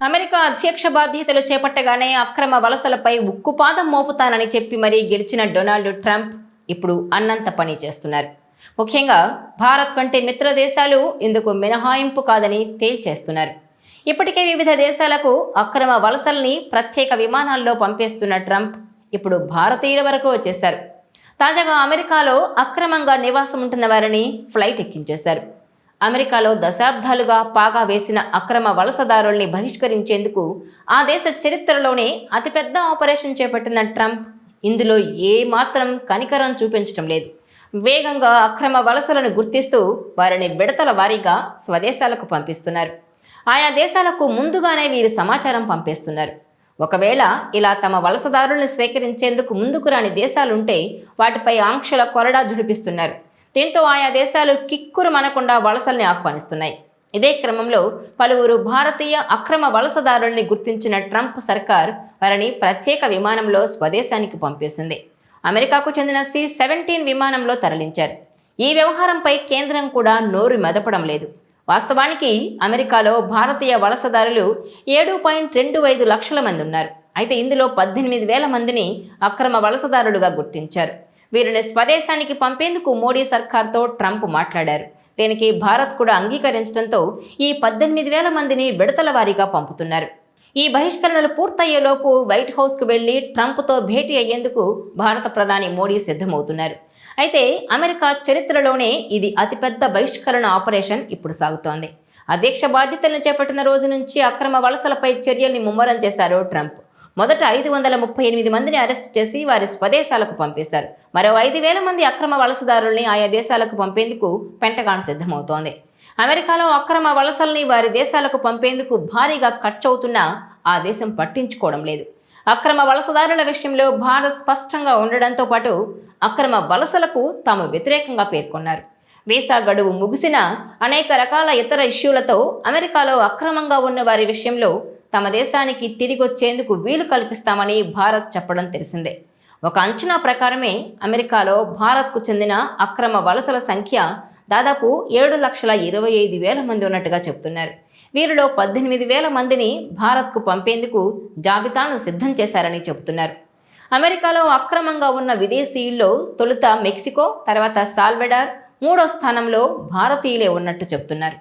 America అధ్యక్ష బాధ్యతలు చేపట్టగానే అక్రమ వలసలపై ఉక్కుపాదం మోపుతానని చెప్పి మరీ గెలిచిన డొనాల్డ్ ట్రంప్ ఇప్పుడు అన్నంత పని చేస్తున్నారు. ముఖ్యంగా భారత్ వంటి మిత్ర దేశాలు ఇందుకు మినహాయింపు కాదని తేల్చేస్తున్నారు. ఇప్పటికే వివిధ దేశాలకు అక్రమ వలసల్ని ప్రత్యేక విమానాల్లో పంపేస్తున్న ట్రంప్ ఇప్పుడు భారతీయుల వరకు వచ్చేశారు. తాజాగా అమెరికాలో అక్రమంగా నివాసం ఉంటున్న వారిని ఫ్లైట్ ఎక్కించేశారు. అమెరికాలో దశాబ్దాలుగా పాగా వేసిన అక్రమ వలసదారుల్ని బహిష్కరించేందుకు ఆ దేశ చరిత్రలోనే అతిపెద్ద ఆపరేషన్ చేపట్టిన ట్రంప్ ఇందులో ఏమాత్రం కనికరం చూపించడం లేదు. వేగంగా అక్రమ వలసలను గుర్తిస్తూ వారిని విడతల వారీగా స్వదేశాలకు పంపిస్తున్నారు. ఆయా దేశాలకు ముందుగానే వీరి సమాచారం పంపేస్తున్నారు. ఒకవేళ ఇలా తమ వలసదారుల్ని స్వీకరించేందుకు ముందుకు రాని దేశాలుంటే వాటిపై ఆంక్షల కొరడా జుడిపిస్తున్నారు. దీంతో ఆయా దేశాలు కిక్కురు మనకుండా వలసల్ని ఆహ్వానిస్తున్నాయి. ఇదే క్రమంలో పలువురు భారతీయ అక్రమ వలసదారుల్ని గుర్తించిన ట్రంప్ సర్కార్ వారిని ప్రత్యేక విమానంలో స్వదేశానికి పంపేసింది. అమెరికాకు చెందిన C-17 విమానంలో తరలించారు. ఈ వ్యవహారంపై కేంద్రం కూడా నోరు మెదపడం లేదు. వాస్తవానికి అమెరికాలో భారతీయ వలసదారులు 7.25 లక్షల మంది ఉన్నారు. అయితే ఇందులో 18,000 మందిని అక్రమ వలసదారులుగా గుర్తించారు. వీరిని స్వదేశానికి పంపేందుకు మోడీ సర్కార్తో ట్రంప్ మాట్లాడారు. దీనికి భారత్ కూడా అంగీకరించడంతో ఈ 18,000 మందిని విడతల వారీగా పంపుతున్నారు. ఈ బహిష్కరణలు పూర్తయ్యేలోపు వైట్ హౌస్కు వెళ్లి ట్రంప్తో భేటీ అయ్యేందుకు భారత ప్రధాని మోడీ సిద్ధమవుతున్నారు. అయితే అమెరికా చరిత్రలోనే ఇది అతిపెద్ద బహిష్కరణ ఆపరేషన్ ఇప్పుడు సాగుతోంది. అధ్యక్ష బాధ్యతలను చేపట్టిన రోజు నుంచి అక్రమ వలసలపై చర్యల్ని ముమ్మరం చేశారు ట్రంప్. మొదట 538 మందిని అరెస్టు చేసి వారి స్వదేశాలకు పంపేశారు. మరో 5,000 మంది అక్రమ వలసదారుల్ని ఆయా దేశాలకు పంపేందుకు పెంటగాన్ సిద్ధమవుతోంది. అమెరికాలో అక్రమ వలసల్ని వారి దేశాలకు పంపేందుకు భారీగా ఖర్చవుతున్నా ఆ దేశం పట్టించుకోవడం లేదు. అక్రమ వలసదారుల విషయంలో భారత్ స్పష్టంగా ఉండడంతో పాటు అక్రమ వలసలకు తాము వ్యతిరేకంగా పేర్కొన్నారు. వీసా గడువు ముగిసిన అనేక రకాల ఇతర ఇష్యూలతో అమెరికాలో అక్రమంగా ఉన్న వారి విషయంలో తమ దేశానికి తిరిగొచ్చేందుకు వీలు కల్పిస్తామని భారత్ చెప్పడం తెలిసిందే. ఒక అంచనా ప్రకారమే అమెరికాలో భారత్కు చెందిన అక్రమ వలసల సంఖ్య దాదాపు 7,25,000 మంది ఉన్నట్టుగా చెబుతున్నారు. వీరిలో 18,000 మందిని భారత్కు పంపేందుకు జాబితాను సిద్ధం చేశారని చెబుతున్నారు. అమెరికాలో అక్రమంగా ఉన్న విదేశీయుల్లో తొలుత మెక్సికో, తర్వాత సాల్వెడార్, 3వ స్థానంలో భారతీయులే ఉన్నట్టు చెబుతున్నారు.